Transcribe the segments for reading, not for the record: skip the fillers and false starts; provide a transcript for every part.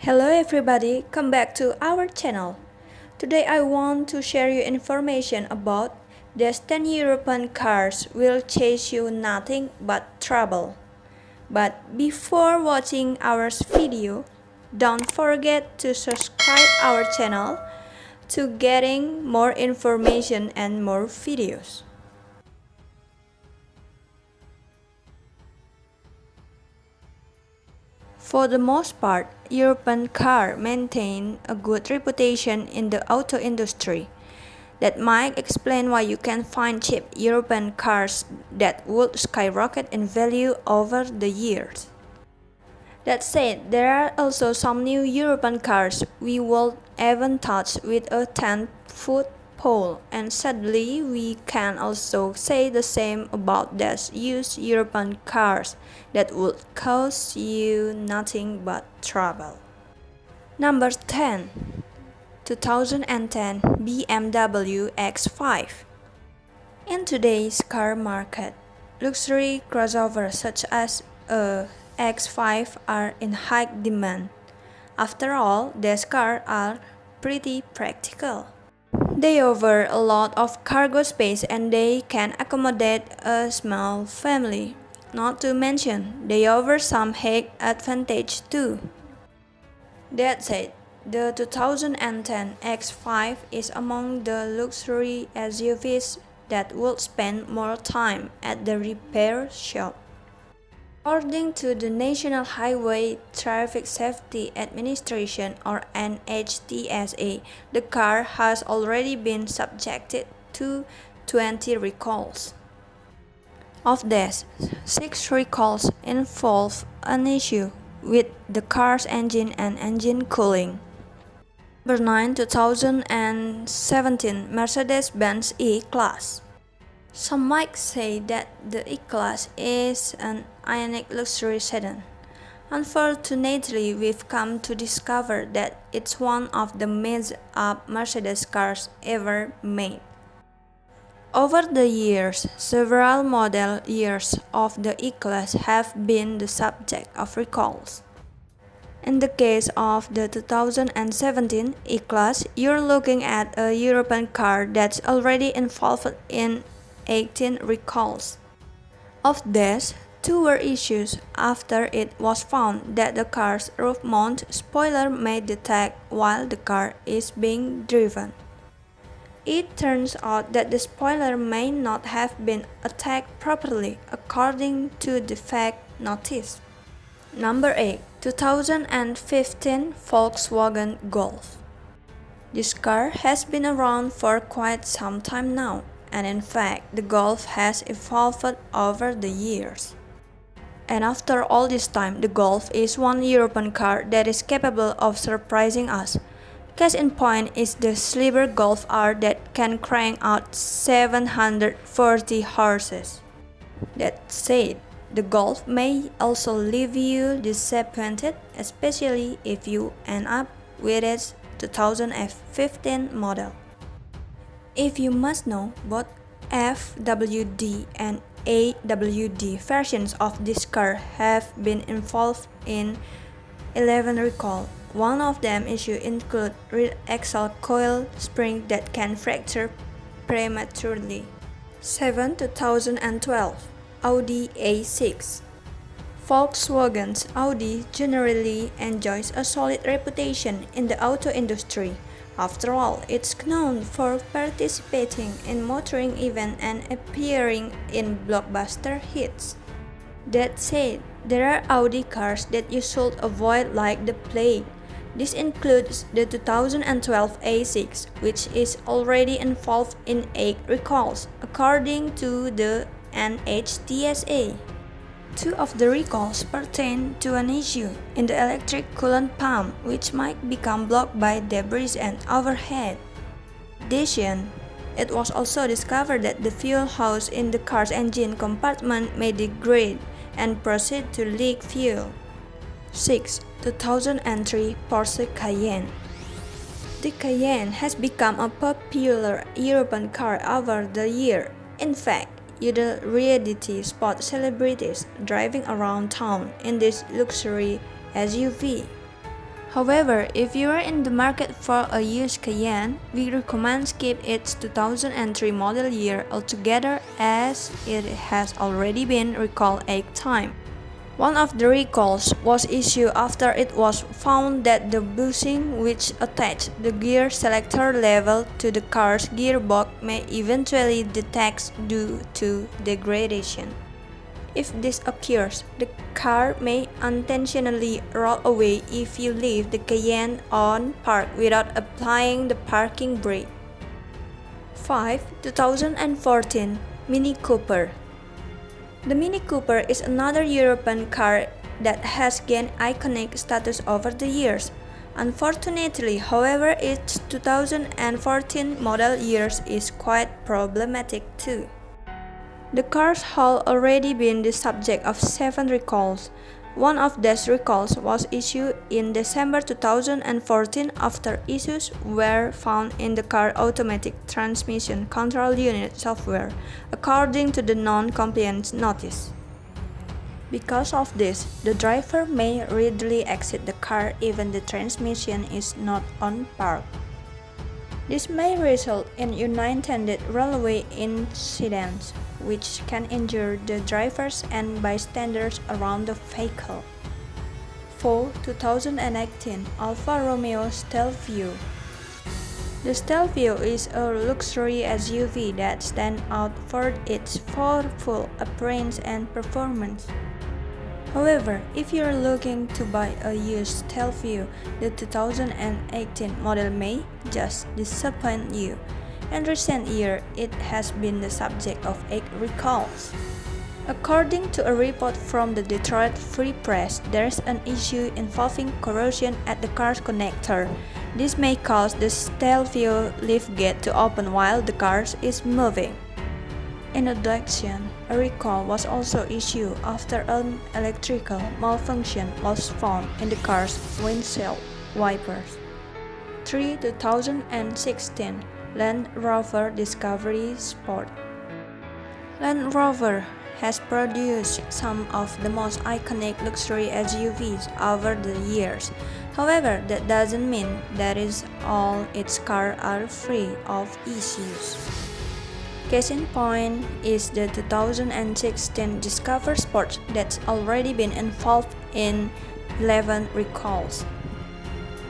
Hello everybody, come back to our channel. Today I want to share you information about these 10 European cars will chase you nothing but trouble. But before watching our video, don't forget to subscribe our channel to getting more information and more videos. For the most part, European cars maintain a good reputation in the auto industry. That might explain why you can find cheap European cars that would skyrocket in value over the years. That said, there are also some new European cars we won't even touch with a 10-foot pole, and sadly we can also say the same about those used European cars that would cause you nothing but trouble. Number 10. 2010 BMW X5. In today's car market, luxury crossovers such as a X5 are in high demand. After all, these cars are pretty practical. They offer a lot of cargo space and they can accommodate a small family. Not to mention, they offer some height advantage too. That said, the 2010 X5 is among the luxury SUVs that would spend more time at the repair shop. According to the National Highway Traffic Safety Administration or NHTSA, the car has already been subjected to 20 recalls. Of these, 6 recalls involve an issue with the car's engine and engine cooling. Number 9. 2017 Mercedes-Benz EClass. Some might say that the E-Class is an iconic luxury sedan. Unfortunately, we've come to discover that it's one of the messed-up Mercedes cars ever made. Over the years, several model years of the E-Class have been the subject of recalls. In the case of the 2017 E-Class, you're looking at a European car that's already involved in 18 recalls. Of these, 2 were issued after it was found that the car's roof mount spoiler may detect while the car is being driven. It turns out that the spoiler may not have been attacked properly according to the fact notice. Number 8. 2015 Volkswagen Golf. This car has been around for quite some time now, and in fact, the Golf has evolved over the years. And after all this time, the Golf is one European car that is capable of surprising us. Case in point is the Sleeper Golf R that can crank out 740 horses. That said, the Golf may also leave you disappointed, especially if you end up with its 2015 model. If you must know, both FWD and AWD versions of this car have been involved in 11 recalls. One of them issues include rear axle coil spring that can fracture prematurely. 7. 2012 Audi A6. Volkswagen's Audi generally enjoys a solid reputation in the auto industry. After all, it's known for participating in motoring events and appearing in blockbuster hits. That said, there are Audi cars that you should avoid like the plague. This includes the 2012 A6, which is already involved in 8 recalls, according to the NHTSA. 2 of the recalls pertain to an issue in the electric coolant pump, which might become blocked by debris and overhead. In addition, it was also discovered that the fuel hose in the car's engine compartment may degrade and proceed to leak fuel. 6. 2003 Porsche Cayenne. The Cayenne has become a popular European car over the years. In fact, you'll rarely spot celebrities driving around town in this luxury SUV. However, if you are in the market for a used Cayenne, we recommend skip its 2003 model year altogether as it has already been recalled 8 times. One of the recalls was issued after it was found that the bushing which attached the gear selector level to the car's gearbox may eventually detach due to degradation. If this occurs, the car may unintentionally roll away if you leave the Cayenne on park without applying the parking brake. 5. 2014 Mini Cooper. The Mini Cooper is another European car that has gained iconic status over the years. Unfortunately, however, its 2014 model year is quite problematic too. The cars have already been the subject of 7 recalls. One of these recalls was issued in December 2014 after issues were found in the car's automatic transmission control unit software, according to the non-compliance notice. Because of this, the driver may readily exit the car even the transmission is not on park. This may result in unintended railway incidents, which can injure the drivers and bystanders around the vehicle. 4. 2018 Alfa Romeo Stelvio. The Stelvio is a luxury SUV that stands out for its powerful appearance and performance. However, if you are looking to buy a used Stelvio, the 2018 model may just disappoint you. In recent years, it has been the subject of 8 recalls. According to a report from the Detroit Free Press, there is an issue involving corrosion at the car's connector. This may cause the Stelvio liftgate to open while the car is moving. In addition, a recall was also issued after an electrical malfunction was found in the car's windshield wipers. 3. 2016 Land Rover Discovery Sport. Land Rover has produced some of the most iconic luxury SUVs over the years. However, that doesn't mean that all its cars are free of issues. Case in point is the 2016 Discovery Sport that's already been involved in 11 recalls.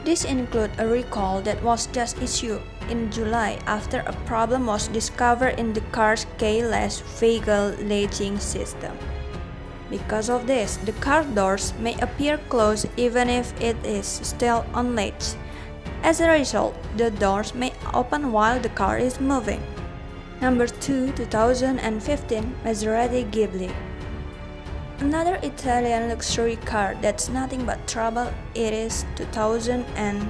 This includes a recall that was just issued in July after a problem was discovered in the car's Caise vehicle latching system. Because of this, the car doors may appear closed even if it is still unlatched. As a result, the doors may open while the car is moving. Number 2. 2015 Maserati Ghibli. Another Italian luxury car that's nothing but trouble. It is 2015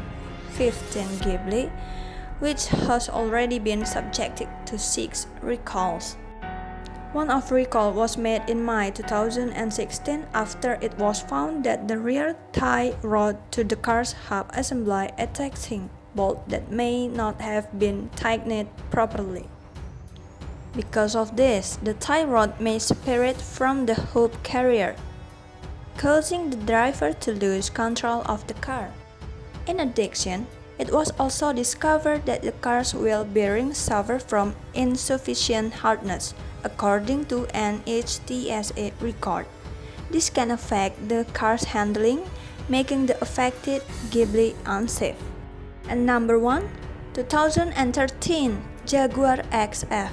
Ghibli, which has already been subjected to 6 recalls. One of recall was made in May 2016 after it was found that the rear tie rod to the car's hub assembly attaching bolt that may not have been tightened properly. Because of this, the tie rod may separate from the hub carrier, causing the driver to lose control of the car. In addition, it was also discovered that the car's wheel bearings suffer from insufficient hardness, according to an HTSA record. This can affect the car's handling, making the affected Ghibli unsafe. And number 1, 2013 Jaguar XF.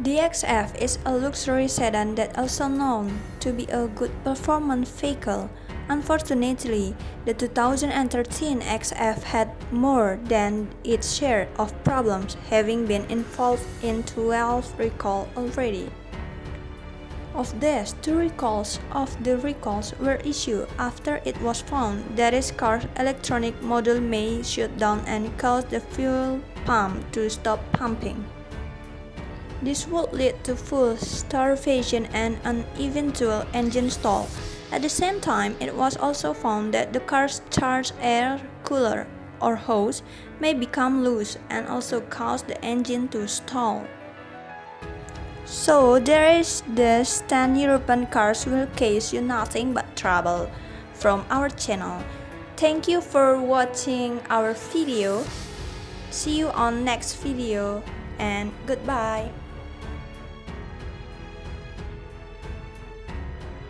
The XF is a luxury sedan that also known to be a good performance vehicle. Unfortunately, the 2013 XF had more than its share of problems, having been involved in 12 recalls already. Of these, 2 recalls were issued after it was found that its car's electronic module may shut down and cause the fuel pump to stop pumping. This would lead to fuel starvation and an eventual engine stall. At the same time, it was also found that the car's charged air cooler or hose may become loose and also cause the engine to stall. So there is this 10 European cars will cause you nothing but trouble from our channel. Thank you for watching our video. See you on next video and goodbye.